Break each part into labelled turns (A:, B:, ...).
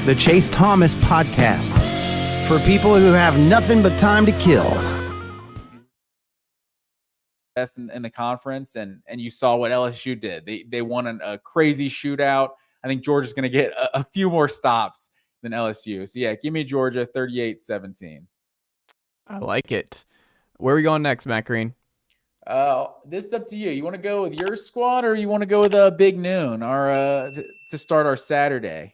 A: the Chase Thomas Podcast, for people who have nothing but time to kill.
B: Best in the conference, and you saw what LSU did. They won a crazy shootout. I think Georgia's going to get a few more stops than LSU. So, yeah, give me Georgia 38-17.
C: I like it. Where are we going next, Matt Green?
B: This is up to you. You want to go with your squad, or you want to go with Big Noon, or to start our Saturday?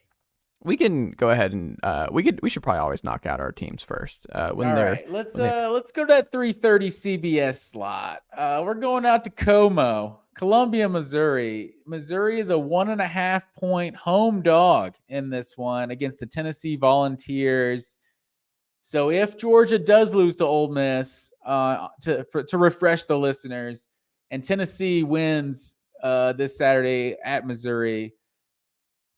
C: We can go ahead and we should probably always knock out our teams first. All right,
B: let's go to that 3:30 CBS slot. We're going out to Como, Columbia, Missouri. Missouri is a 1.5 point home dog in this one against the Tennessee Volunteers. So if Georgia does lose to Ole Miss, to refresh the listeners, and Tennessee wins this Saturday at Missouri,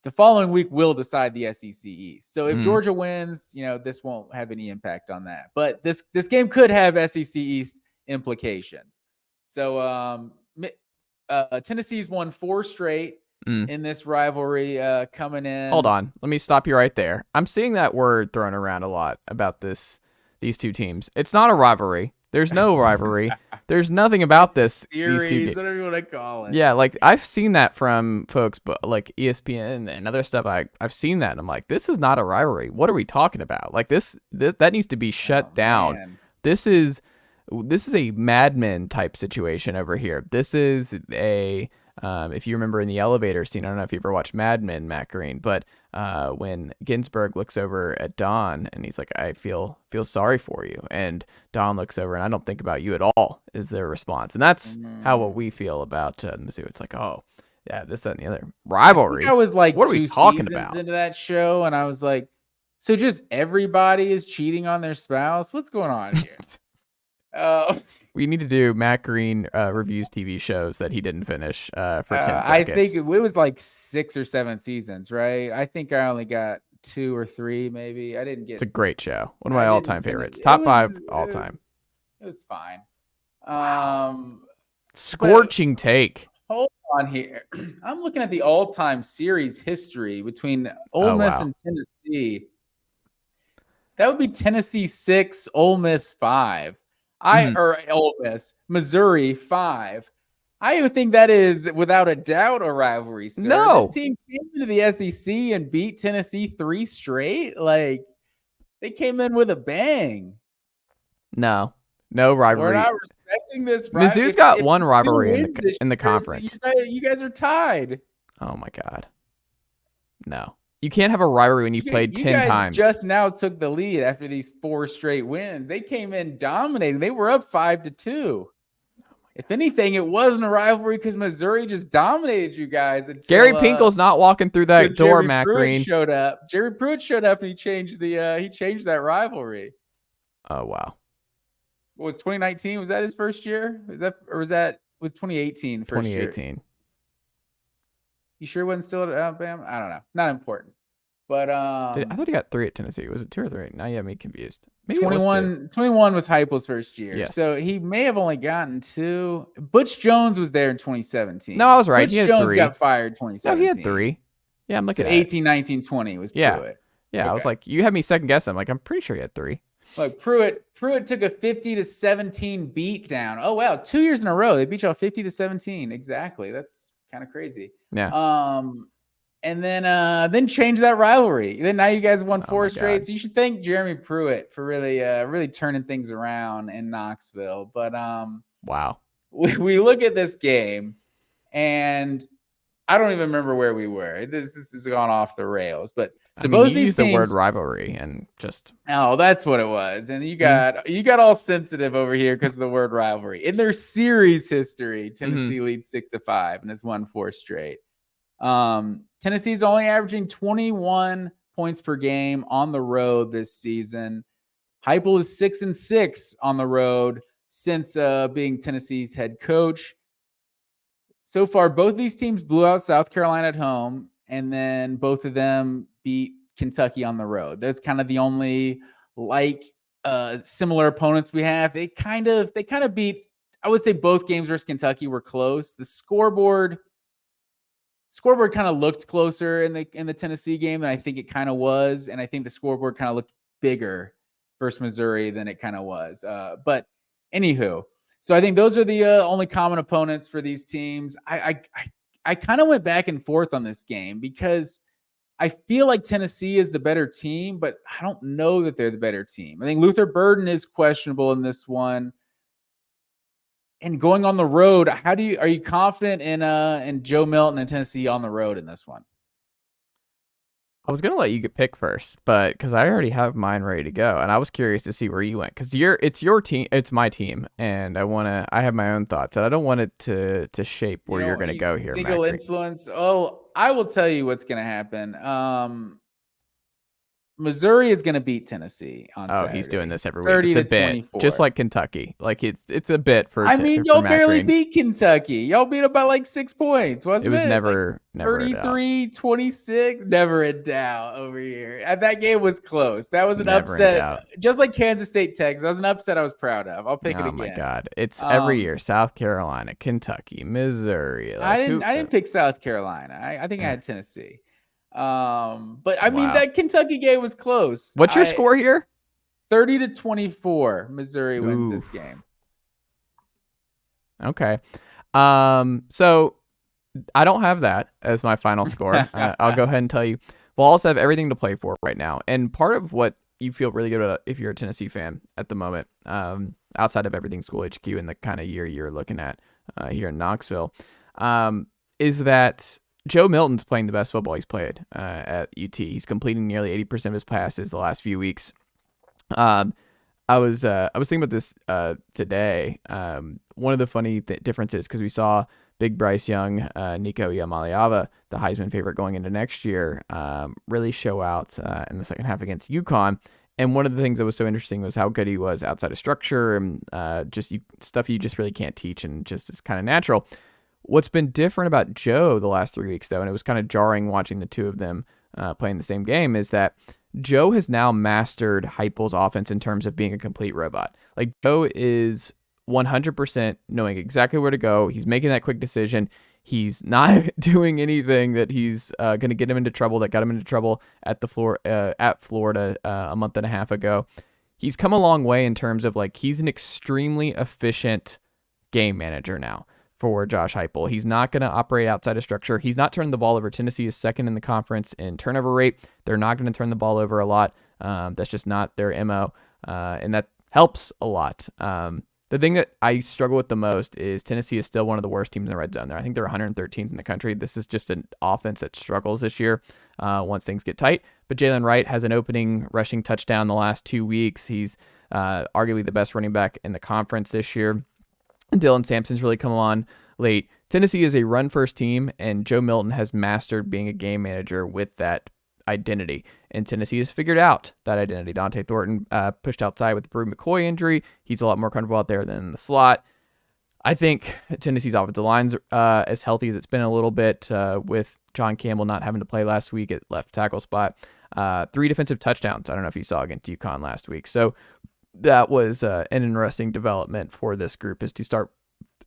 B: the following week will decide the SEC East. So if Georgia wins, this won't have any impact on that. But this game could have SEC East implications. So Tennessee's won 4 straight in this rivalry coming in.
C: Hold on. Let me stop you right there. I'm seeing that word thrown around a lot about these two teams. It's not a rivalry. There's no rivalry. There's nothing about this.
B: Series,
C: these two
B: whatever you want to call it.
C: Yeah, like I've seen that from folks, but like ESPN and other stuff. I've seen that, and I'm like, this is not a rivalry. What are we talking about? Like this that needs to be shut down.
B: Man.
C: This is a Mad Men type situation over here. This is a if you remember in the elevator scene, I don't know if you ever watched Mad Men, Matt Green, but when Ginsburg looks over at Don and he's like, I feel sorry for you. And Don looks over and I don't think about you at all, is their response. And that's what we feel about Mizzou. It's like, oh, yeah, this, that, and the other. Rivalry.
B: I was like,
C: what are we talking about?
B: Into that show, and I was like, so just everybody is cheating on their spouse? What's going on here?
C: We need to do Matt Green reviews TV shows that he didn't finish for 10 seconds.
B: I think it was like 6 or 7 seasons, right? I think I only got 2 or 3, maybe. I didn't get.
C: It's a great show. One of my all-time favorites. Top 5 all-time.
B: It was fine.
C: Scorching take.
B: Hold on here. I'm looking at the all-time series history between Ole Miss and Tennessee. That would be Tennessee 6, Ole Miss 5. Or Ole Miss, Missouri 5. I even think that is without a doubt a rivalry, sir.
C: No.
B: This team came into the SEC and beat Tennessee 3 straight. Like, they came in with a bang.
C: No rivalry.
B: We're not respecting this.
C: Mizzou's got one rivalry in the conference.
B: You guys are tied.
C: Oh my God. No. You can't have a rivalry when you've played 10 times.
B: Just now took the lead after these 4 straight wins. They came in dominating. They were up 5-2. If anything, it wasn't a rivalry because Missouri just dominated you guys. Until,
C: Gary Pinkel's not walking through that door, Matt Green.
B: Showed up. Jerry Pruitt showed up and he changed that rivalry.
C: Oh wow.
B: What was 2019? Was that his first year? Was 2018 first year?
C: 2018.
B: You sure it wasn't still at Alabama? I don't know. Not important. But
C: I thought he got 3 at Tennessee. Was it 2 or 3? Now you have me confused. Maybe
B: 21 was Heupel's first year.
C: Yes.
B: So he may have only gotten 2. Butch Jones was there in 2017.
C: No, I was right.
B: Butch Jones got fired in 2017.
C: No, he had 3. Yeah, I'm looking at
B: 18, 19, 20 was Pruitt.
C: Yeah,
B: okay.
C: I was like, you had me second guess. I'm like, I'm pretty sure he had 3.
B: Look, Pruitt took a 50-17 beat down. Oh wow, 2 years in a row they beat y'all 50-17. Exactly. That's kind of crazy.
C: Yeah.
B: And then change that rivalry. Then now you guys won 4 straight.
C: God.
B: So you should thank Jeremy Pruitt for really turning things around in Knoxville. But
C: wow.
B: We look at this game, and I don't even remember where we were. This has gone off the rails. But so both
C: you
B: these
C: used
B: teams,
C: the word rivalry and just
B: that's what it was. And you got all sensitive over here because of the word rivalry. In their series history, Tennessee leads 6-5 and has won 4 straight. Tennessee's only averaging 21 points per game on the road this season. Heupel is 6-6 on the road since being Tennessee's head coach. So far, both these teams blew out South Carolina at home, and then both of them beat Kentucky on the road. That's kind of the only similar opponents we have. They kind of beat. I would say both games versus Kentucky were close. The scoreboard scoreboard kind of looked closer in the Tennessee game than I think it kind of was, and I think the scoreboard kind of looked bigger versus Missouri than it kind of was. But anywho, so I think those are the only common opponents for these teams. I kind of went back and forth on this game because I feel like Tennessee is the better team, but I don't know that they're the better team. I think Luther Burden is questionable in this one. And going on the road, are you confident in Joe Milton and Tennessee on the road in this one?
C: I was gonna let you get pick first, but because I already have mine ready to go, and I was curious to see where you went because it's your team, it's my team, and I have my own thoughts, and I don't want it to shape where you're gonna go here.
B: Think it'll influence? Oh, I will tell you what's gonna happen. Missouri is going to beat Tennessee on Saturday.
C: He's doing this every week. It's a bit, 24. Just like Kentucky. Like it's a bit for.
B: I mean, y'all barely beat Kentucky. Y'all beat them by like 6 points, wasn't it?
C: It was never
B: 33-26. Never in doubt over here. That game was close. That was an upset, just like Kansas State, Texas. That was an upset I was proud of. I'll pick it again.
C: Oh my God, it's every year. South Carolina, Kentucky, Missouri.
B: Like, I didn't pick South Carolina. I think I had Tennessee. But I mean, that Kentucky game was close.
C: What's your score here?
B: 30-24. Missouri wins this game.
C: Okay. So I don't have that as my final score. I'll go ahead and tell you. Vols have everything to play for right now. And part of what you feel really good about if you're a Tennessee fan at the moment, outside of everything School HQ and the kind of year you're looking at here in Knoxville, is that Joe Milton's playing the best football he's played at UT. He's completing nearly 80% of his passes the last few weeks. I was thinking about this today. One of the funny differences, because we saw Big Bryce Young, Nico Iamaleava, the Heisman favorite going into next year, really show out in the second half against UConn. And one of the things that was so interesting was how good he was outside of structure and stuff you just really can't teach and just is kind of natural. What's been different about Joe the last 3 weeks, though, and it was kind of jarring watching the two of them playing the same game, is that Joe has now mastered Heupel's offense in terms of being a complete robot. Like, Joe is 100% knowing exactly where to go. He's making that quick decision. He's not doing anything that he's going to get him into trouble, that got him into trouble at Florida a month and a half ago. He's come a long way in terms of, like, he's an extremely efficient game manager now for Josh Heupel. He's not going to operate outside of structure. He's not turning the ball over. Tennessee is second in the conference in turnover rate. They're not going to turn the ball over a lot. That's just not their MO, and that helps a lot. The thing that I struggle with the most is Tennessee is still one of the worst teams in the red zone there. I think they're 113th in the country. This is just an offense that struggles this year once things get tight. But Jaylen Wright has an opening rushing touchdown the last 2 weeks. He's arguably the best running back in the conference this year. Dylan Sampson's really come on late. Tennessee is a run-first team, and Joe Milton has mastered being a game manager with that identity. And Tennessee has figured out that identity. Dante Thornton pushed outside with the Brew McCoy injury. He's a lot more comfortable out there than in the slot. I think Tennessee's offensive line's as healthy as it's been a little bit with John Campbell not having to play last week at left tackle spot. 3 defensive touchdowns. I don't know if you saw against UConn last week. So that was an interesting development for this group, is to start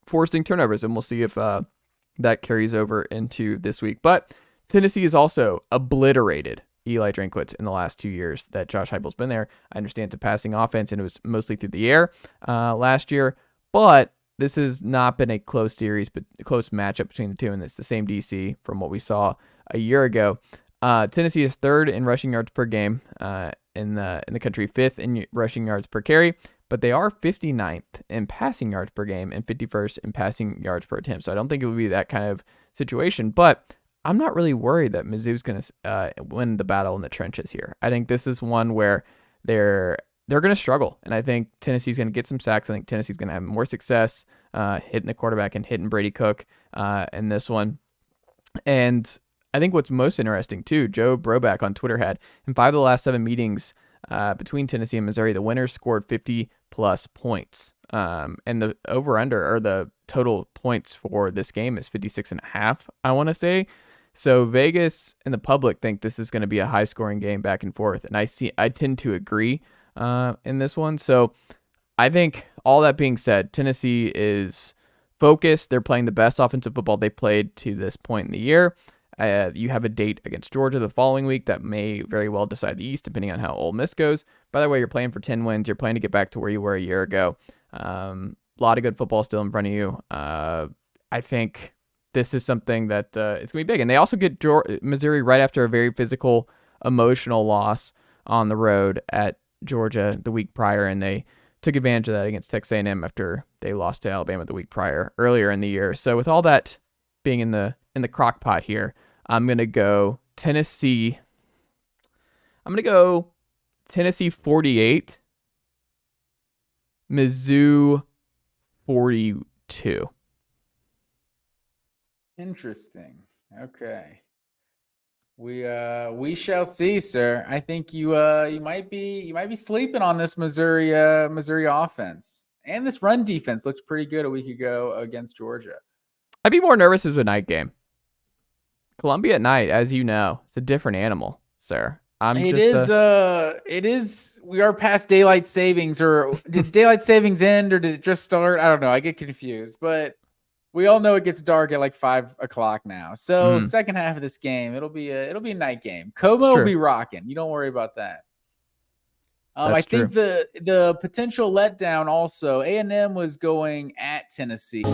C: forcing turnovers, and we'll see if that carries over into this week. But Tennessee has also obliterated Eli Drinkwitz in the last 2 years that Josh Heupel's been there. I understand it's a passing offense, and it was mostly through the air last year, but this has not been a close series, but a close matchup between the two, and it's the same DC from what we saw a year ago. Tennessee is third in rushing yards per game in the country, fifth in rushing yards per carry, but they are 59th in passing yards per game and 51st in passing yards per attempt. So I don't think it would be that kind of situation, but I'm not really worried that Mizzou's going to win the battle in the trenches here. I think this is one where they're going to struggle, and I think Tennessee's going to get some sacks. I think Tennessee's going to have more success hitting the quarterback and hitting Brady Cook in this one. And I think what's most interesting, too, Joe Broback on Twitter had, in 5 of the last 7 meetings between Tennessee and Missouri, the winners scored 50-plus points. And the over-under, or the total points for this game, is 56.5, I want to say. So Vegas and the public think this is going to be a high-scoring game back and forth, and I tend to agree in this one. So I think, all that being said, Tennessee is focused. They're playing the best offensive football they played to this point in the year. You have a date against Georgia the following week that may very well decide the East, depending on how Ole Miss goes. By the way, you're playing for 10 wins. You're playing to get back to where you were a year ago. A lot of good football still in front of you. I think this is something that it's going to be big. And they also get Missouri right after a very physical, emotional loss on the road at Georgia the week prior, and they took advantage of that against Texas A&M after they lost to Alabama the week prior, earlier in the year. So with all that being in the crock pot here, I'm going to go Tennessee. I'm going to go Tennessee 48, Mizzou 42.
B: Interesting. Okay. We shall see, sir. I think you might be sleeping on this Missouri offense. And this run defense looked pretty good a week ago against Georgia.
C: I'd be more nervous as a night game. Columbia at night, as you know, it's a different animal, sir.
B: It is. We are past daylight savings, or did daylight savings end, or did it just start? I don't know. I get confused, but we all know it gets dark at like 5 o'clock now. So second half of this game, it'll be a night game. Como will be rocking. You don't worry about that. I think the potential letdown also, A&M was going at Tennessee.